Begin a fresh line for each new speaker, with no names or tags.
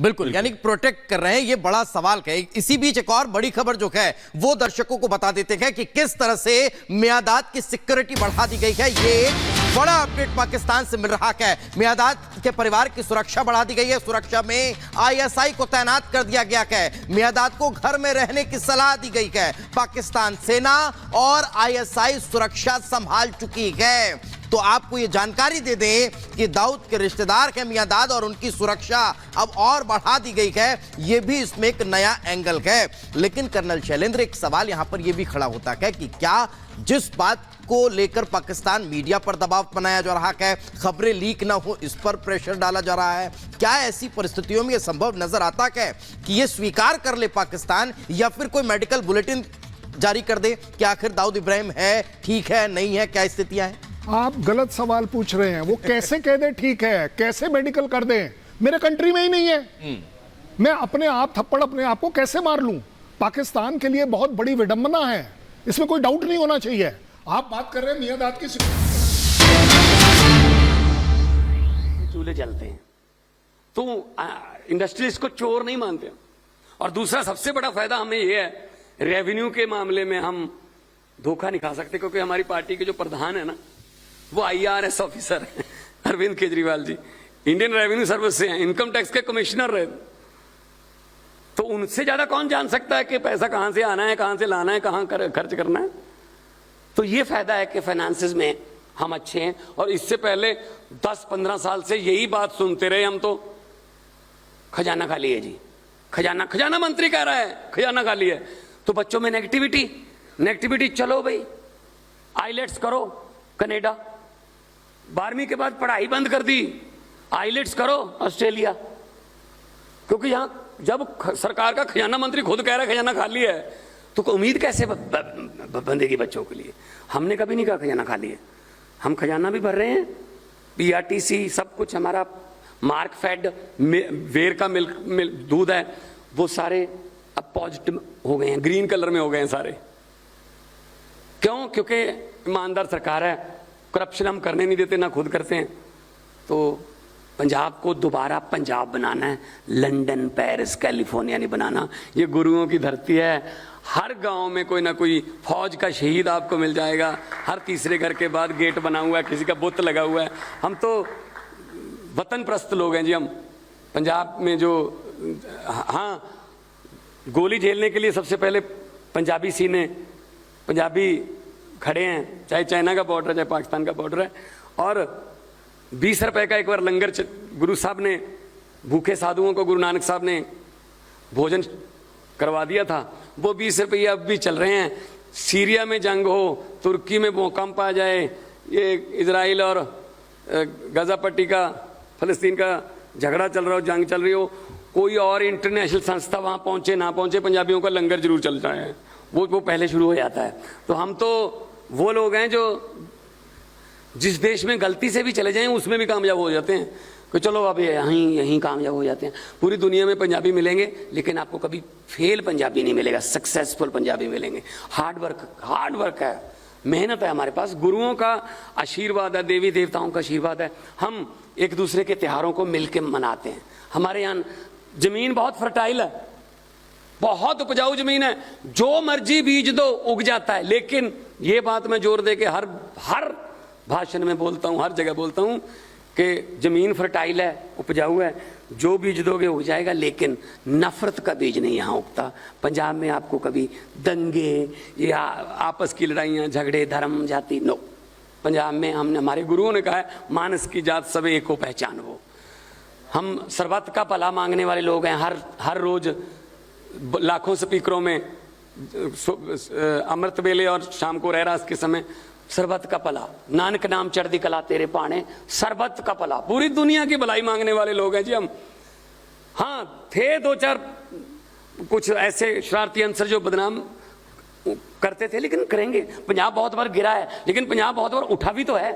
बिल्कुल, यानी प्रोटेक्ट कर रहे हैं, ये बड़ा सवाल है। इसी बीच एक और बड़ी खबर जो है वो दर्शकों को बता देते हैं कि किस तरह से मियादाद की सिक्योरिटी बढ़ा दी गई है। ये बड़ा अपडेट पाकिस्तान से मिल रहा है। मियादाद के परिवार की सुरक्षा बढ़ा दी गई है। सुरक्षा में आईएसआई को तैनात कर दिया गया है। मियादाद को घर में रहने की सलाह दी गई है। पाकिस्तान सेना और आईएसआई सुरक्षा संभाल चुकी है। तो आपको यह जानकारी दे दें कि दाऊद के रिश्तेदार हैं मियादाद और उनकी सुरक्षा अब और बढ़ा दी गई है। यह भी इसमें एक नया एंगल है। लेकिन कर्नल शैलेंद्र, एक सवाल यहां पर यह भी खड़ा होता है कि क्या जिस बात को लेकर पाकिस्तान मीडिया पर दबाव बनाया जा रहा है, खबरें लीक ना हो, इस पर प्रेशर डाला जा रहा है, क्या ऐसी परिस्थितियों में यह संभव नजर आता है कि यह स्वीकार कर ले पाकिस्तान या फिर कोई मेडिकल बुलेटिन जारी कर दे कि आखिर दाऊद इब्राहिम है, ठीक है, नहीं है, क्या स्थितियां हैं?
आप गलत सवाल पूछ रहे हैं। वो कैसे कह दे ठीक है, कैसे मेडिकल कर दे? मेरे कंट्री में ही नहीं है। मैं अपने आप थप्पड़ अपने आप को कैसे मार लूं? पाकिस्तान के लिए बहुत बड़ी विडंबना है, इसमें कोई डाउट नहीं होना चाहिए। आप बात कर रहे हैं मियादाद की
चूल्हे जलते हैं तो इंडस्ट्रियलिस्ट को चोर नहीं मानते। और दूसरा सबसे बड़ा फायदा हमें यह है, रेवेन्यू के मामले में हम धोखा नहीं खा सकते, क्योंकि हमारी पार्टी के जो प्रधान है ना, वो IRS ऑफिसर है, Arvind Kejriwal ji, Indian revenue service से हैं, इनकम टैक्स के कमिश्नर रहे। तो उनसे ज्यादा कौन जान सकता है कि पैसा कहां से आना है, कहां से लाना है, कहां खर्च करना है। तो ये फायदा है कि फाइनेंसेस में हम अच्छे हैं। और इससे पहले 10-15 साल से यही बात सुनते रहे हम, तो खजाना खाली है जी, खजाना मंत्री कह रहा है खजाना खाली है। तो बच्चों में नेगेटिविटी, चलो भाई आईलेट्स करो, कनाडा 12वीं के बाद पढ़ाई बंद कर दी, आईलेट्स करो ऑस्ट्रेलिया। क्योंकि यहां जब सरकार का खजाना मंत्री खुद कह रहा है खजाना खाली है, तो उम्मीद कैसे बंधेगी बच्चों के लिए? हमने कभी नहीं कहा खजाना खाली है, हम खजाना भी भर रहे हैं। PRTC सब कुछ हमारा, मार्क फेड वेर का मिल्क दूध है, वो सारे अब पॉजिटिव हो गए हैं, ग्रीन कलर में हो गए हैं सारे। क्यों? क्योंकि ईमानदार सरकार है, करप्शन हम करने नहीं देते, ना खुद करते हैं। तो पंजाब को दोबारा पंजाब बनाना है, लंदन, पेरिस, कैलिफोर्निया नहीं बनाना। ये गुरुओं की धरती है। हर गांव में कोई ना कोई फौज का शहीद आपको मिल जाएगा। हर तीसरे घर के बाद गेट बना हुआ है, किसी का बुत लगा हुआ है। हम तो वतन प्रस्त लोग हैं जी। हम पंजाब में जो, हाँ, गोली झेलने के लिए सबसे पहले पंजाबी सीने, पंजाबी खड़े हैं, चाहे चाइना का बॉर्डर है, चाहे पाकिस्तान का बॉर्डर है। और 20 रुपए का एक बार लंगर गुरु साहब ने, भूखे साधुओं को गुरु नानक साहब ने भोजन करवा दिया था। वो 20 रुपये अब भी चल रहे हैं। सीरिया में जंग हो, तुर्की में भूकंप आ जाए, ये इजराइल और गजा पट्टी का, फलस्तीन का झगड़ा चल रहा हो, जंग चल रही हो, कोई और इंटरनेशनल संस्था वहां पहुंचे ना पहुंचे, पंजाबियों का लंगर जरूर चल रहा है। वो पहले शुरू हो जाता है। तो हम तो वो लोग हैं जो जिस देश में गलती से भी चले जाएं उसमें भी कामयाब हो जाते हैं कि चलो अब यहीं कामयाब हो जाते हैं। पूरी दुनिया में पंजाबी मिलेंगे, लेकिन आपको कभी फेल पंजाबी नहीं मिलेगा, सक्सेसफुल पंजाबी मिलेंगे। हार्ड वर्क है, मेहनत है हमारे पास, गुरुओं का आशीर्वाद है, देवी देवताओं का आशीर्वाद है। हम एक दूसरे के त्योहारों को मिलकर मनाते हैं। हमारे यहाँ जमीन बहुत फर्टाइल है, बहुत उपजाऊ जमीन है, जो मर्जी बीज दो उग जाता है। लेकिन ये बात मैं जोर दे के हर भाषण में बोलता हूं, हर जगह बोलता हूं कि जमीन फर्टाइल है, उपजाऊ है, जो बीज दोगे उग जाएगा। लेकिन नफरत का बीज नहीं यहां उगता। पंजाब में आपको कभी दंगे या आपस की लड़ाइयां, झगड़े, धर्म, जाति, नो। पंजाब में हमने, हमारे गुरुओं ने कहा है, मानस की जात सब एक को पहचान वो। हम सर्वत का भला मांगने वाले लोग हैं। हर रोज लाखों स्पीकरों में अमृत वेले और शाम को रहरास के समय सरबत का भला, नानक नाम चढ़दी कला तेरे पाने, सरबत का भला, पूरी दुनिया की भलाई मांगने वाले लोग हैं जी हम। हाँ, थे 2-4 कुछ ऐसे शरारती अंसर जो बदनाम करते थे, लेकिन करेंगे। पंजाब बहुत बार गिरा है, लेकिन पंजाब बहुत बार उठा भी तो है।